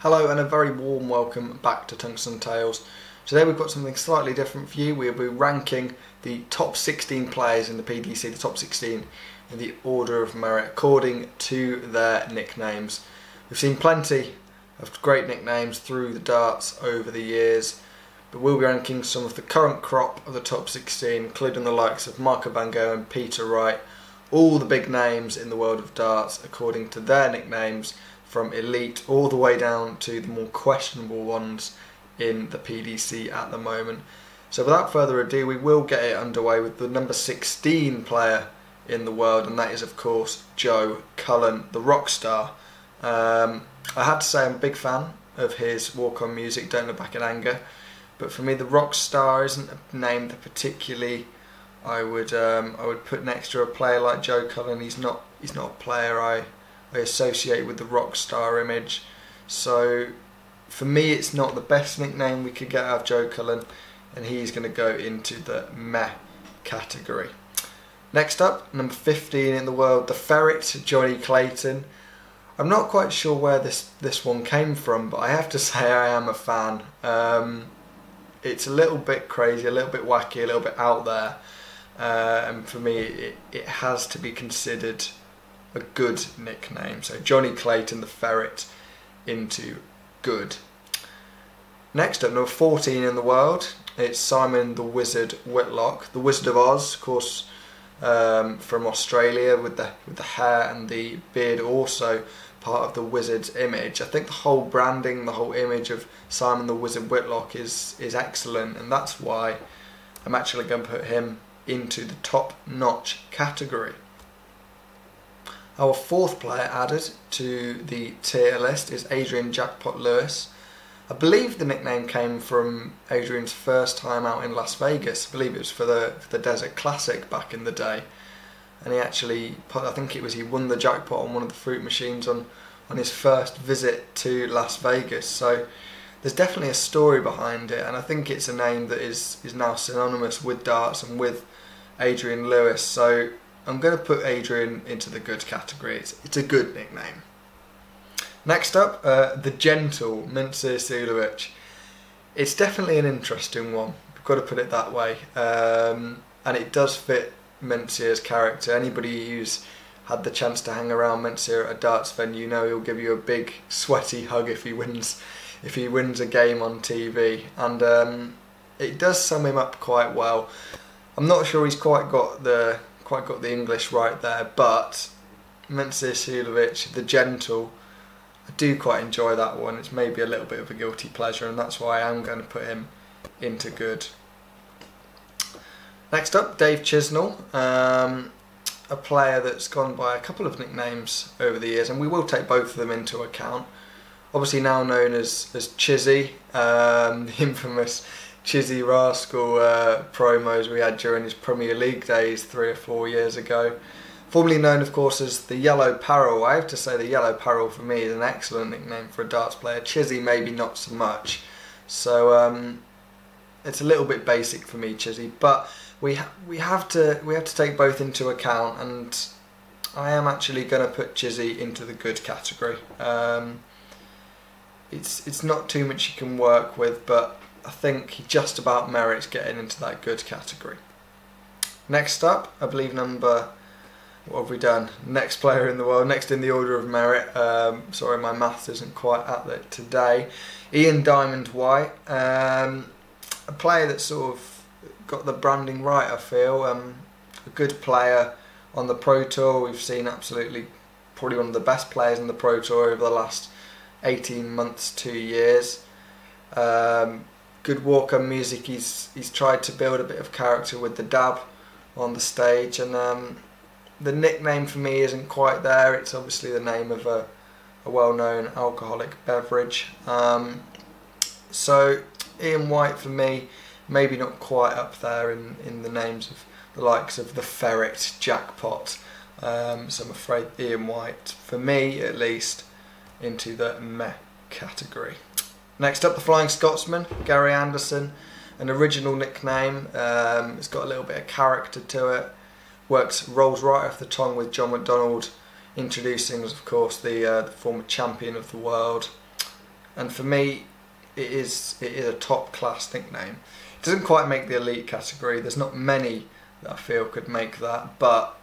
Hello and a very warm welcome back to Tungsten Tales. Today we've got something slightly different for you. We'll be ranking the top 16 players in the PDC, the top 16 in the order of merit according to their nicknames. We've seen plenty of great nicknames through the darts over the years, but we'll be ranking some of the current crop of the top 16, including the likes of Marco Bango and Peter Wright, all the big names in the world of darts according to their nicknames, from elite all the way down to the more questionable ones in the PDC at the moment. So without further ado, we will get it underway with the number 16 player in the world, and that is of course Joe Cullen, the rock star. I had to say I'm a big fan of his walk-on music, Don't Look Back in Anger, but for me the rock star isn't a name that particularly I would put next to a player like Joe Cullen. He's not a player I associate with the rock star image, so for me it's not the best nickname we could get out of Joe Cullen, and he's going to go into the meh category. Next up, number 15 in the world, the Ferret, Johnny Clayton. I'm not quite sure where this one came from, but I have to say I am a fan. It's a little bit crazy, a little bit wacky, a little bit out there, and for me it has to be considered a good nickname. So Johnny Clayton, the Ferret, into good. Next up, number 14 in the world, it's Simon the Wizard Whitlock, the Wizard of Oz, of course, from Australia, with the hair and the beard, also part of the Wizard's image. I think the whole branding, the whole image of Simon the Wizard Whitlock is excellent, and that's why I'm actually going to put him into the top-notch category. Our fourth player added to the tier list is Adrian Jackpot Lewis. I believe the nickname came from Adrian's first time out in Las Vegas. I believe it was for the Desert Classic back in the day, and he actually he won the jackpot on one of the fruit machines on his first visit to Las Vegas. So there's definitely a story behind it, and I think it's a name that is now synonymous with darts and with Adrian Lewis. So I'm going to put Adrian into the good category. It's a good nickname. Next up, the Gentle, Mincer Sulovic. It's definitely an interesting one, we've got to put it that way, and it does fit Mincer's character. Anybody who's had the chance to hang around Mincer at a darts venue know he'll give you a big sweaty hug if he wins a game on TV, and it does sum him up quite well. I'm not sure he's quite got the English right there, but Mincer Sulovic, the Gentle, I do quite enjoy that one. It's maybe a little bit of a guilty pleasure, and that's why I'm going to put him into good. Next up, Dave Chisnall, a player that's gone by a couple of nicknames over the years, and we will take both of them into account. Obviously now known as Chizzy, the infamous Chizzy Rascal promos we had during his Premier League days 3 or 4 years ago. Formerly known, of course, as the Yellow Peril. I have to say the Yellow Peril for me is an excellent nickname for a darts player. Chizzy maybe not so much. So it's a little bit basic for me, Chizzy. But we have to take both into account, and I am actually going to put Chizzy into the good category. It's not too much you can work with, but I think he just about merits getting into that good category. Next up, I believe what have we done? Next player in the world, next in the order of merit. Sorry, my maths isn't quite at it today. Ian Diamond White, a player that sort of got the branding right, I feel. A good player on the Pro Tour. We've seen absolutely probably one of the best players in the Pro Tour over the last 18 months, 2 years. Good walk-on music. He's tried to build a bit of character with the dab on the stage, and the nickname for me isn't quite there. It's obviously the name of a well-known alcoholic beverage. So Ian White for me, maybe not quite up there in the names of the likes of the Ferret, Jackpot. So I'm afraid Ian White, for me at least, into the meh category. Next up, the Flying Scotsman, Gary Anderson, an original nickname. It's got a little bit of character to it. Rolls right off the tongue with John McDonald introducing, of course, the former champion of the world. and for me, it is a top class nickname. It doesn't quite make the elite category. There's not many that I feel could make that, but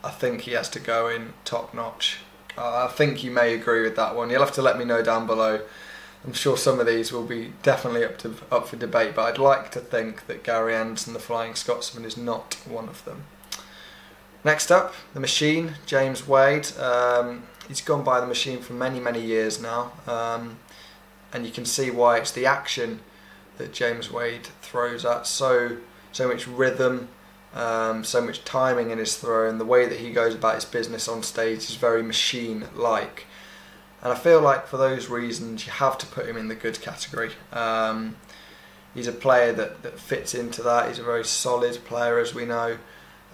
I think he has to go in top notch. I think you may agree with that one. You'll have to let me know down below. I'm sure some of these will be definitely up for debate, but I'd like to think that Gary Anderson, the Flying Scotsman, is not one of them. Next up, the Machine, James Wade. He's gone by the Machine for many years now, and you can see why. It's the action that James Wade throws at, so much rhythm, so much timing in his throw, and the way that he goes about his business on stage is very machine-like. And I feel like for those reasons you have to put him in the good category. He's a player that fits into that. He's a very solid player, as we know,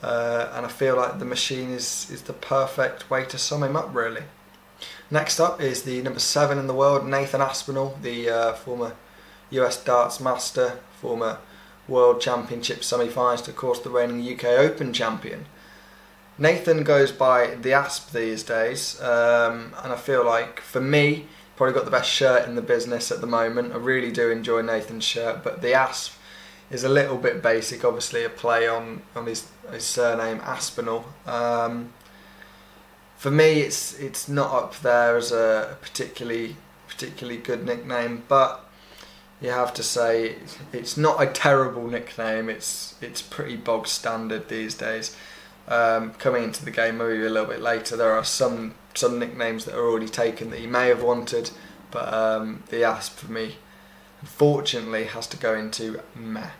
and I feel like the Machine is the perfect way to sum him up, really. Next up is the number 7 in the world, Nathan Aspinall, the former US Darts Master, former World Championship semi-finalist, of course the reigning UK Open champion. Nathan goes by the Asp these days, and I feel like, for me, probably got the best shirt in the business at the moment. I really do enjoy Nathan's shirt, but the Asp is a little bit basic, obviously a play on his surname Aspinall. For me, it's not up there as a particularly good nickname, but you have to say it's not a terrible nickname. It's pretty bog standard these days. Coming into the game maybe a little bit later, there are some nicknames that are already taken that he may have wanted, but the Asp for me, unfortunately, has to go into meh.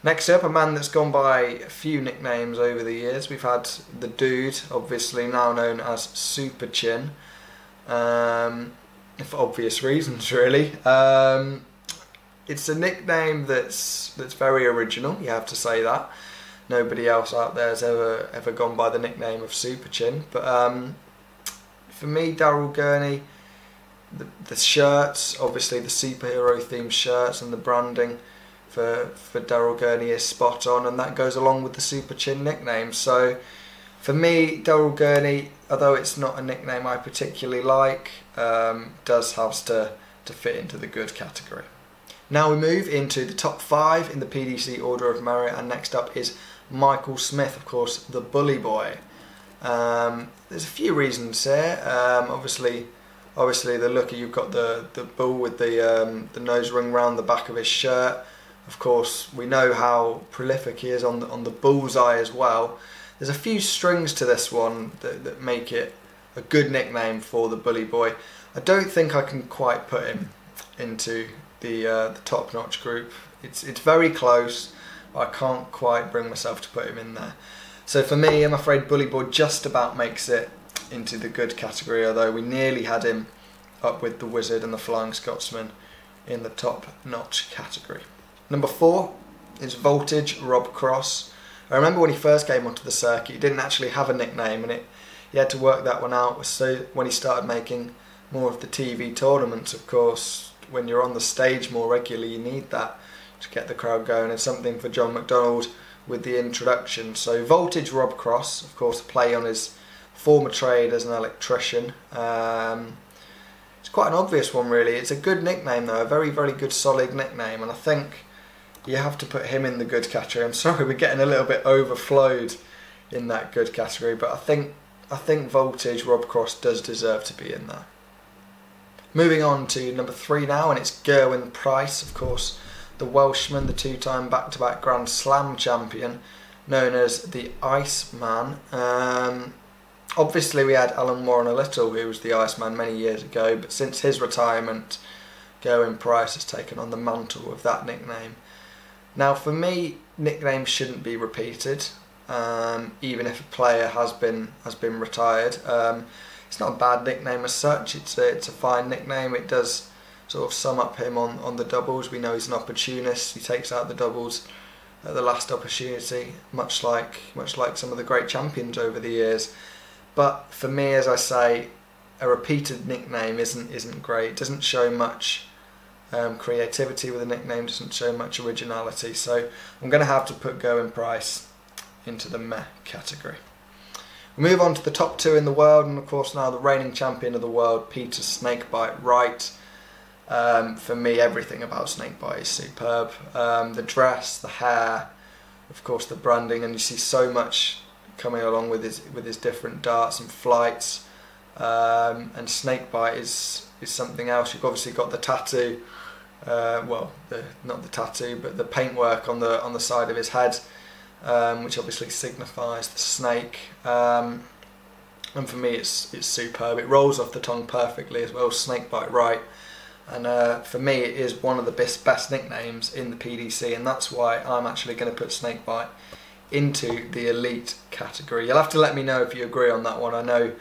Next up, a man that's gone by a few nicknames over the years. We've had the Dude, obviously now known as Super Chin, for obvious reasons, really. It's a nickname that's very original. You have to say that. Nobody else out there has ever gone by the nickname of Super Chin. But for me, Daryl Gurney, the shirts, obviously the superhero themed shirts and the branding for Daryl Gurney is spot on, and that goes along with the Super Chin nickname. So for me, Daryl Gurney, although it's not a nickname I particularly like, does have to fit into the good category. Now we move into the top 5 in the PDC order of merit, and next up is Michael Smith, of course, the Bully Boy. There's a few reasons here. Obviously the looker, you've got the bull with the nose ring round the back of his shirt. Of course, we know how prolific he is on the bullseye as well. There's a few strings to this one that make it a good nickname for the Bully Boy. I don't think I can quite put him into the top-notch group. It's very close, but I can't quite bring myself to put him in there. So for me, I'm afraid Bully Boy just about makes it into the good category, although we nearly had him up with the Wizard and the Flying Scotsman in the top-notch category. Number 4 is Voltage Rob Cross. I remember when he first came onto the circuit, he didn't actually have a nickname, and he had to work that one out. So when he started making more of the TV tournaments, of course, when you're on the stage more regularly, you need that to get the crowd going, and something for John McDonald with the introduction. So Voltage Rob Cross, of course, a play on his former trade as an electrician. It's quite an obvious one, really. It's a good nickname, though, a very good solid nickname, and I think you have to put him in the good category. I'm sorry we're getting a little bit overflowed in that good category, but I think Voltage Rob Cross does deserve to be in there. Moving on to number 3 now, and it's Gerwyn Price, of course, the Welshman, the 2-time back-to-back Grand Slam champion, known as the Iceman. Obviously we had Alan Warren a little, who was the Iceman many years ago, but since his retirement, Gerwyn Price has taken on the mantle of that nickname. Now for me, nicknames shouldn't be repeated, even if a player has been retired. It's not a bad nickname as such. It's a fine nickname. It does sort of sum up him on the doubles. We know he's an opportunist. He takes out the doubles at the last opportunity, much like some of the great champions over the years. But for me, as I say, a repeated nickname isn't great. It doesn't show much creativity with a nickname. Doesn't show much originality. So I'm going to have to put Gerwyn Price into the meh category. We move on to the top 2 in the world, and of course now the reigning champion of the world, Peter Snakebite Wright. For me, everything about Snakebite is superb. The dress, the hair, of course the branding, and you see so much coming along with his different darts and flights. And Snakebite is something else. You've obviously got the tattoo, not the tattoo, but the paintwork on the side of his head, which obviously signifies the snake. And for me, it's superb. It rolls off the tongue perfectly as well, Snakebite Wright. And for me, it is one of the best nicknames in the PDC, and that's why I'm actually going to put Snakebite into the elite category. You'll have to let me know if you agree on that one. I know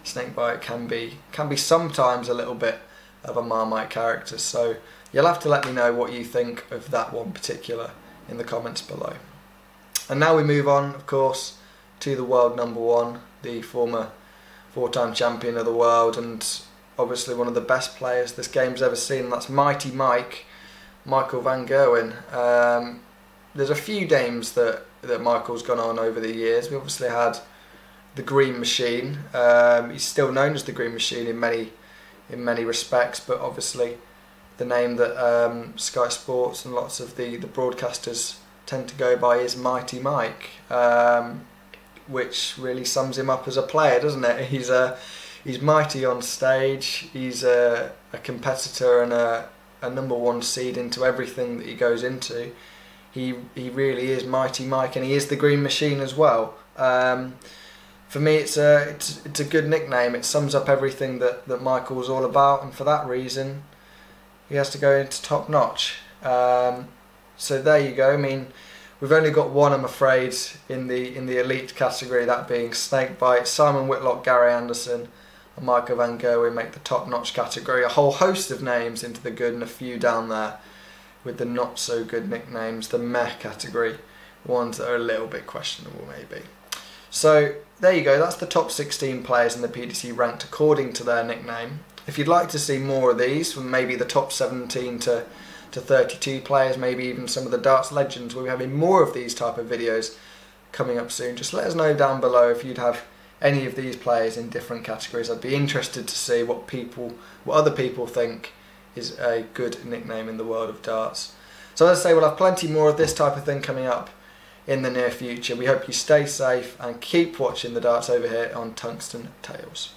Snakebite can be sometimes a little bit of a Marmite character, so you'll have to let me know what you think of that one particular in the comments below. And now we move on, of course, to the world number 1, the former 4-time champion of the world, and obviously one of the best players this game's ever seen, and that's Mighty Michael van Gerwen. There's a few names that Michael's gone on over the years. We obviously had the Green Machine. He's still known as the Green Machine in many respects, but obviously the name that Sky Sports and lots of the broadcasters tend to go by is Mighty Mike, which really sums him up as a player, doesn't it? He's mighty on stage. He's a competitor and a #1 seed into everything that he goes into. He really is Mighty Mike, and he is the Green Machine as well. For me, it's a good nickname. It sums up everything that Michael's all about, and for that reason, he has to go into top notch. So there you go. I mean, we've only got one, I'm afraid, in the elite category, that being Snakebite. Simon Whitlock, Gary Anderson, and Michael van Gerwen make the top notch category. A whole host of names into the good, and a few down there with the not so good nicknames, the meh category, ones that are a little bit questionable maybe. So there you go, that's the top 16 players in the PDC ranked according to their nickname. If you'd like to see more of these, from maybe the top 17 to 32 players, maybe even some of the darts legends, we'll be having more of these type of videos coming up soon. Just let us know down below if you'd have any of these players in different categories. I'd be interested to see what other people think is a good nickname in the world of darts. So as I say, we'll have plenty more of this type of thing coming up in the near future. We hope you stay safe and keep watching the darts over here on Tungsten Tales.